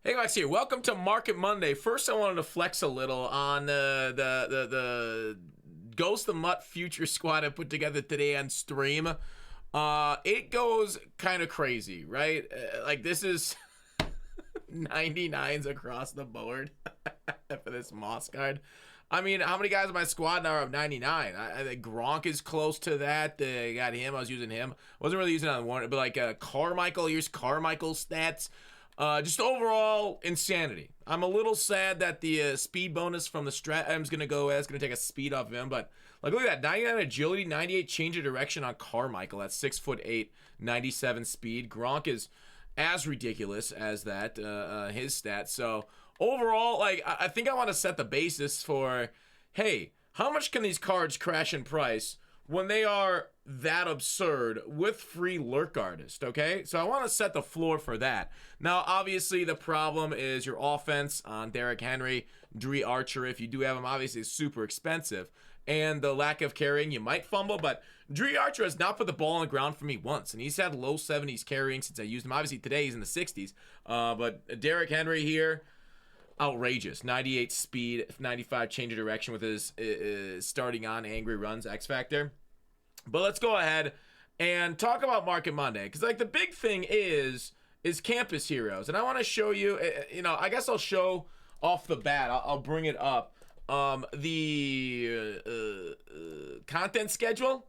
Hey Max here. Welcome to Market Monday. First, I wanted to flex a little on the Ghost of MUT Future Squad I put together today on stream. It goes kind of crazy, right? Like this is 99s across the board for this Moss card. I mean, how many guys in my squad now are of 99? I think Gronk is close to that. Got him. I was using him. Wasn't really using it on one, but like Carmichael. Here's Carmichael's stats. Just overall insanity. I'm a little sad that the speed bonus from the strat item's gonna go. It's gonna take a speed off of him, but like look at that, 99 agility, 98 change of direction on Carmichael. That's 6'8", 97 speed. Gronk is as ridiculous as that. His stats. So overall, like I think I want to set the basis for, hey, how much can these cards crash in price when they are that absurd with free lurk artist, okay? So I want to set the floor for that. Now, obviously, the problem is your offense on Derrick Henry, Dre Archer, if you do have him, obviously is super expensive. And the lack of carrying, you might fumble, but Dre Archer has not put the ball on the ground for me once, and he's had low 70s carrying since I used him. Obviously, today he's in the 60s, but Derrick Henry here, outrageous. 98 speed, 95 change of direction with his starting on angry runs X factor. But let's go ahead and talk about Market Monday, because like the big thing is Campus Heroes, and I want to show you. I guess I'll show off the bat. I'll bring it up. The content schedule,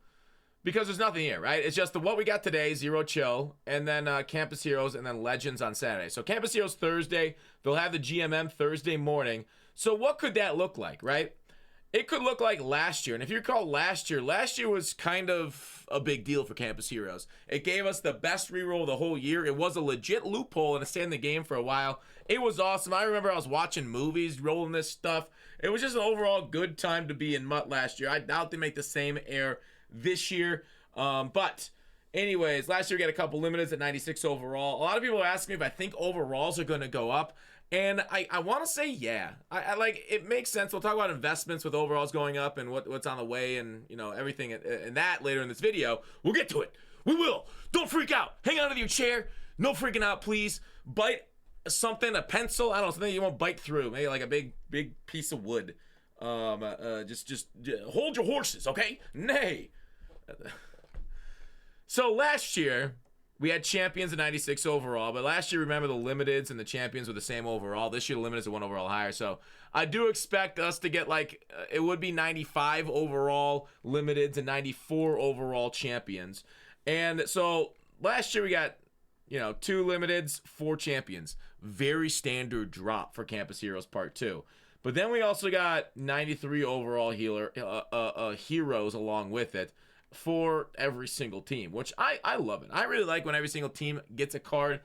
because there's nothing here, right? It's just what we got today, Zero Chill, and then Campus Heroes, and then Legends on Saturday. So Campus Heroes Thursday, they'll have the GMM Thursday morning. So what could that look like, right? It could look like last year. And if you recall last year was kind of a big deal for Campus Heroes. It gave us the best reroll of the whole year. It was a legit loophole and it stayed in the game for a while. It was awesome. I remember I was watching movies, rolling this stuff. It was just an overall good time to be in MUT last year. I doubt they make the same air this year. But anyways, last year we got a couple limiteds at 96 overall. A lot of people are asking me if I think overalls are going to go up. And I want to say, yeah, I like, it makes sense. We'll talk about investments with overalls going up and what's on the way and, everything and that later in this video. We'll get to it. We will. Don't freak out. Hang on to your chair. No freaking out, please. Bite something, a pencil. I don't know, something you won't bite through. Maybe like a big piece of wood. Just hold your horses, okay? Nay. So last year, we had champions at 96 overall, but last year, remember, the limiteds and the champions were the same overall. This year, the limiteds are one overall higher. So I do expect us to get it would be 95 overall limiteds and 94 overall champions. And so last year, we got, 2 limiteds, 4 champions. Very standard drop for Campus Heroes Part 2. But then we also got 93 overall heroes along with it for every single team, which I love it. I really like when every single team gets a card.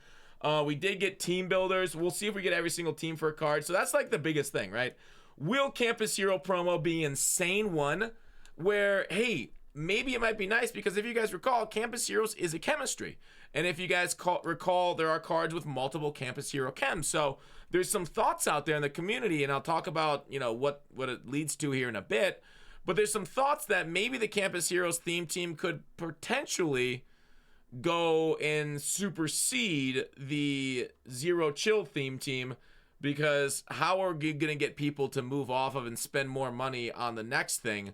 We did get team builders. We'll see if we get every single team for a card. So that's like the biggest thing, right? Will Campus Hero promo be insane one where, hey, maybe it might be nice because if you guys recall, Campus Heroes is a chemistry. And if you guys recall, there are cards with multiple Campus Hero chems. So there's some thoughts out there in the community, and I'll talk about, what it leads to here in a bit. But there's some thoughts that maybe the Campus Heroes theme team could potentially go and supersede the Zero Chill theme team, because how are we going to get people to move off of and spend more money on the next thing,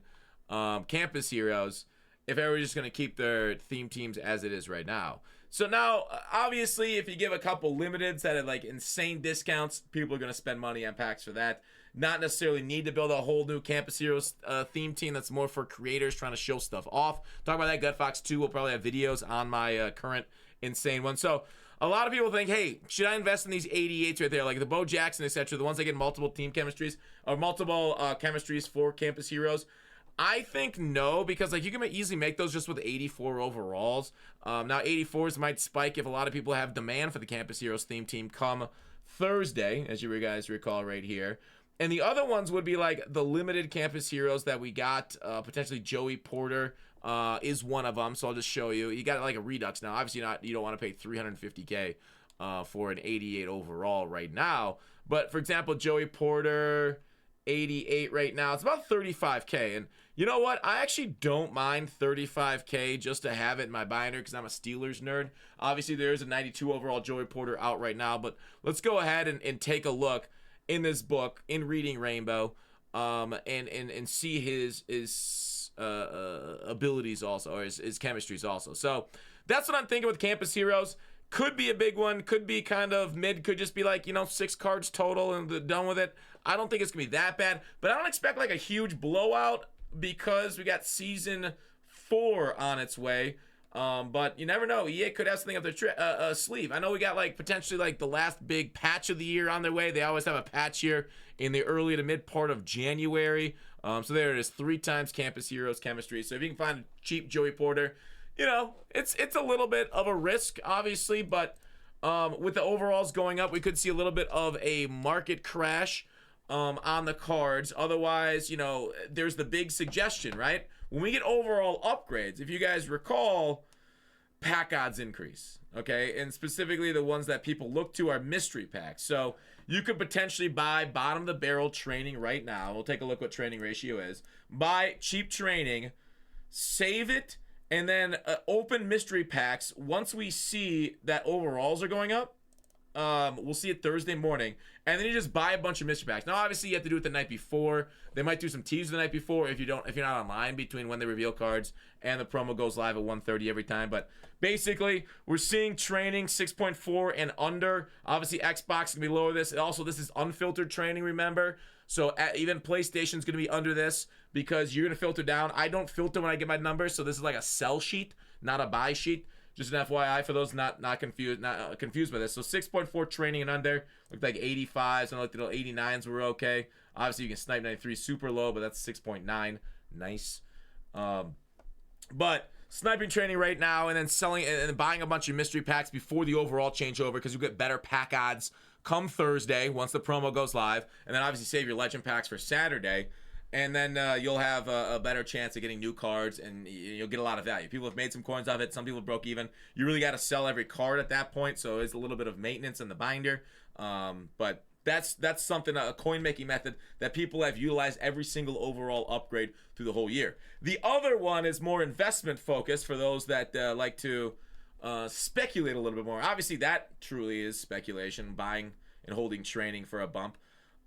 Campus Heroes, if everybody's just going to keep their theme teams as it is right now? So now, obviously, if you give a couple limiteds that have insane discounts, people are going to spend money on packs for that. Not necessarily need to build a whole new Campus Heroes theme team. That's more for creators trying to show stuff off. Talk about that. Gutfox 2 will probably have videos on my current insane one. So a lot of people think, hey, should I invest in these 88s right there, like the Bo Jackson, etc., the ones that get multiple team chemistries or multiple chemistries for Campus Heroes? I think no, because you can easily make those just with 84 overalls. Now 84s might spike if a lot of people have demand for the Campus Heroes theme team come Thursday, as you guys recall right here. And the other ones would be the limited Campus Heroes that we got. Potentially Joey Porter is one of them. So I'll just show you. You got a Redux now. Obviously you don't want to pay $350K for an 88 overall right now. But for example, Joey Porter 88 right now. It's about 35K. And you know what? I actually don't mind 35K just to have it in my binder because I'm a Steelers nerd. Obviously, there's a 92 overall Joey Porter out right now, but let's go ahead and take a look in this book, in Reading Rainbow, and see his abilities also, or his chemistries also. So that's what I'm thinking with Campus Heroes. Could be a big one, could be kind of mid, could just be like, 6 cards total and done with it. I don't think it's going to be that bad, but I don't expect like a huge blowout because we got Season 4 on its way. But you never know. EA could have something up their sleeve. I know we got like potentially like the last big patch of the year on their way. They always have a patch here in the early to mid part of January. So there it is, 3 times Campus Heroes chemistry. So if you can find a cheap Joey Porter, it's a little bit of a risk, obviously, but with the overalls going up, we could see a little bit of a market crash on the cards. Otherwise, there's the big suggestion, right? When we get overall upgrades, if you guys recall, pack odds increase, okay? And specifically the ones that people look to are mystery packs. So you could potentially buy bottom of the barrel training right now. We'll take a look what training ratio is. Buy cheap training, save it, and then open mystery packs. Once we see that overalls are going up, we'll see it Thursday morning, and then you just buy a bunch of mystery packs. Now, obviously, you have to do it the night before. They might do some teas the night before if you're not online between when they reveal cards and the promo goes live at 1:30 every time. But basically, we're seeing training 6.4 and under. Obviously, Xbox can be lower this. Also, this is unfiltered training, remember? So even PlayStation's going to be under this because you're going to filter down. I don't filter when I get my numbers, so this is like a sell sheet, not a buy sheet. Just an FYI for those not confused by this. So 6.4 training and under. Looked like 85s and looked at 89s were okay. Obviously you can snipe 93 super low, but that's 6.9. Nice. But sniping training right now and then selling and buying a bunch of mystery packs before the overall changeover because you get better pack odds come Thursday once the promo goes live. And then obviously save your legend packs for Saturday. And then you'll have a better chance of getting new cards, and you'll get a lot of value. People have made some coins off it. Some people broke even. You really got to sell every card at that point, so it's a little bit of maintenance in the binder. But that's something, a coin-making method that people have utilized every single overall upgrade through the whole year. The other one is more investment-focused for those that like to speculate a little bit more. Obviously, that truly is speculation, buying and holding training for a bump.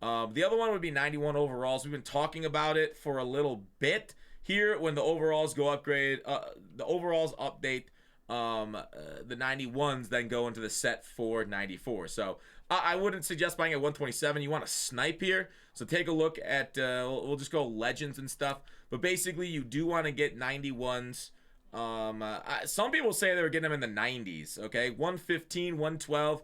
The other one would be 91 overalls. We've been talking about it for a little bit here when the overalls go upgrade. The overalls update. The 91s then go into the set for 94. So I wouldn't suggest buying at 127. You want to snipe here. So take a look at, we'll just go legends and stuff. But basically you do want to get 91s. Some people say they were getting them in the 90s. Okay, 115, 112.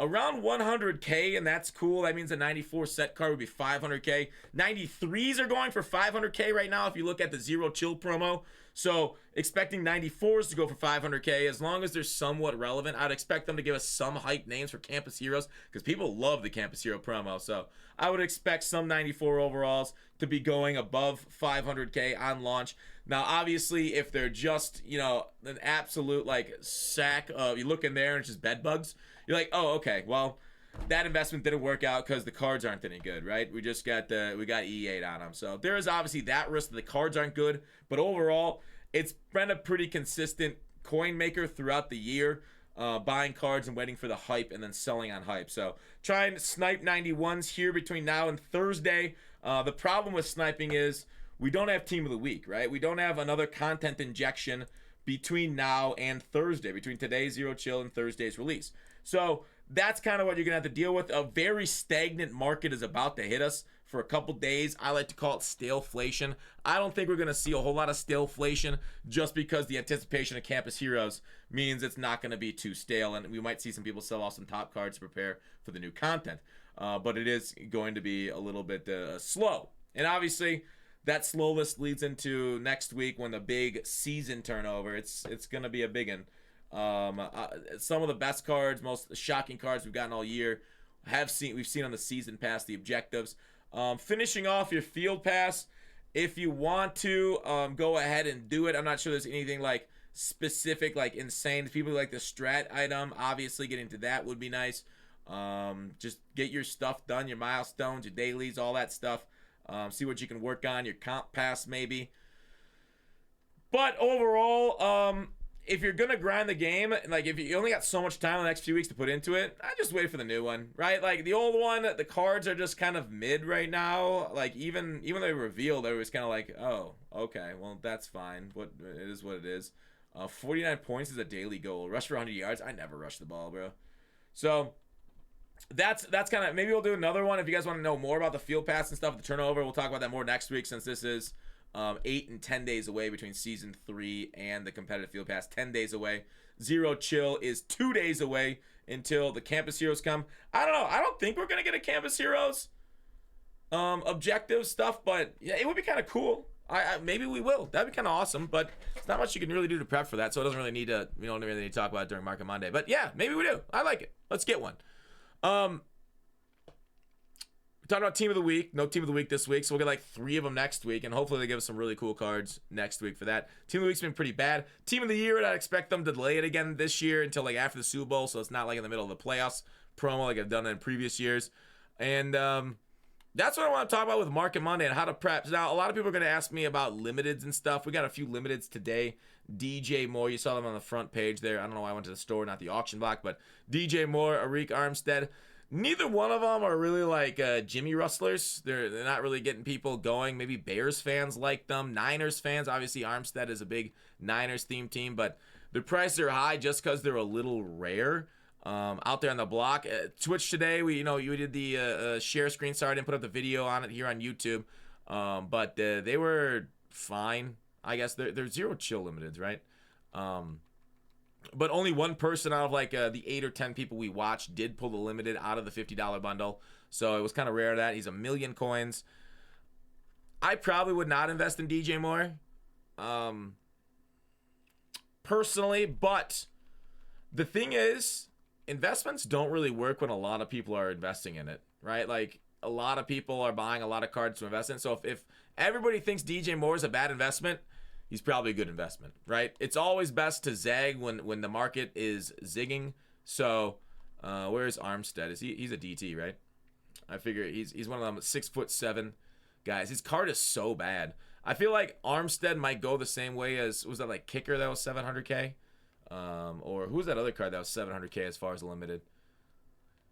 Around 100K, and that's cool. That means a 94 set card would be 500K. 93s are going for 500K right now if you look at the Zero Chill promo. So expecting 94s to go for 500K, as long as they're somewhat relevant. I'd expect them to give us some hype names for Campus Heroes because people love the Campus Hero promo. So I would expect some 94 overalls to be going above 500K on launch. Now, obviously, if they're just, an absolute, sack of, you look in there and it's just bed bugs, you're like, oh, okay, well, that investment didn't work out because the cards aren't any good, right? We just got we got E8 on them. So there is obviously that risk that the cards aren't good, but overall, it's been a pretty consistent coin maker throughout the year, buying cards and waiting for the hype and then selling on hype. So try and snipe 91s here between now and Thursday. The problem with sniping is we don't have Team of the Week, right? We don't have another content injection between now and Thursday, between today's Zero Chill and Thursday's release. So that's kind of what you're going to have to deal with. A very stagnant market is about to hit us for a couple days. I like to call it staleflation. I don't think we're going to see a whole lot of staleflation just because the anticipation of Campus Heroes means it's not going to be too stale, and we might see some people sell off some top cards to prepare for the new content. But it is going to be a little bit slow. And obviously, that slowness leads into next week when the big season turnover. It's going to be a big one. Some of the best cards, most shocking cards we've gotten all year, we've seen on the season pass, the objectives. Finishing off your field pass, if you want to go ahead and do it. I'm not sure there's anything specific, insane. If people like the strat item, obviously getting to that would be nice. Just get your stuff done, your milestones, your dailies, all that stuff. See what you can work on, your comp pass maybe. But overall, if you're going to grind the game, like if you only got so much time in the next few weeks to put into it, I just wait for the new one, right? Like the old one, the cards are just kind of mid right now. Like even though they revealed, it was kind of like, oh, okay, well, that's fine. It is what it is. 49 points is a daily goal. Rush for 100 yards. I never rush the ball, bro. So that's kind of, maybe we'll do another one if you guys want to know more about the field pass and stuff, the turnover. We'll talk about that more next week, since this is 8 and 10 days away between season 3 and the competitive field pass. 10 days away. Zero Chill is 2 days away until the Campus Heroes come. I don't know. I don't think we're gonna get a Campus Heroes objective stuff, but yeah, it would be kind of cool. Maybe we will. That'd be kind of awesome, but it's not much you can really do to prep for that, so it doesn't really need to. We don't really need to talk about it during Market Monday. But yeah, maybe we do. I like it. Let's get one. We talked about Team of the Week. No Team of the Week this week, so we'll get like 3 of them next week, and hopefully they give us some really cool cards next week for that. Team of the Week's been pretty bad. Team of the Year, I'd expect them to delay it again this year until like after the Super Bowl, so it's not like in the middle of the playoffs promo like I've done in previous years. And that's what I want to talk about with Market Monday and how to prep. Now, a lot of people are going to ask me about limiteds and stuff. We got a few limiteds today. DJ Moore, you saw them on the front page there. I don't know why I went to the store, not the auction block, but DJ Moore, Arik Armstead. Neither one of them are really like Jimmy Rustlers. They're not really getting people going. Maybe Bears fans like them. Niners fans, obviously Armstead is a big Niners themed team, but the prices are high just because they're a little rare. Out there on the block. Twitch today, we did the share screen. Sorry I didn't put up the video on it here on YouTube, but they were fine. I guess they're Zero Chill limiteds, right? But only one person out of like the 8 or 10 people we watched did pull the limited out of the $50 bundle, so it was kind of rare that he's 1 million coins. I probably would not invest in DJ Moore, personally, but the thing is, investments don't really work when a lot of people are investing in it, right? Like a lot of people are buying a lot of cards to invest in. So if everybody thinks DJ Moore is a bad investment, he's probably a good investment, right? It's always best to zag when the market is zigging. So where's Armstead? He's a DT, right? I figure he's one of them 6'7" guys. His card is so bad. I feel like Armstead might go the same way as, was that like Kicker that was 700K? Or who's that other card that was 700K as far as limited?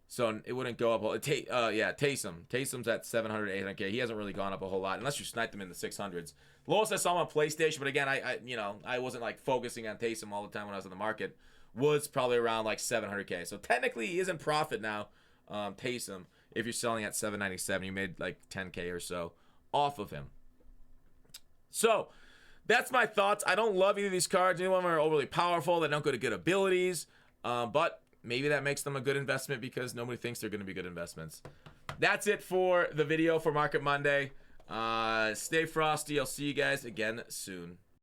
So it wouldn't go up. Taysom. Taysom's at 700, 800K. He hasn't really gone up a whole lot unless you snipe them in the 600s. Lowest I saw him on PlayStation, but again, I wasn't like focusing on Taysom all the time when I was in the market. Was probably around like 700K. So technically, he is in profit now. Taysom, if you're selling at 797, you made like 10K or so off of him. So that's my thoughts. I don't love either of these cards. Any of them are overly powerful. They don't go to good abilities. But maybe that makes them a good investment because nobody thinks they're going to be good investments. That's it for the video for Market Monday. Stay frosty. I'll see you guys again soon.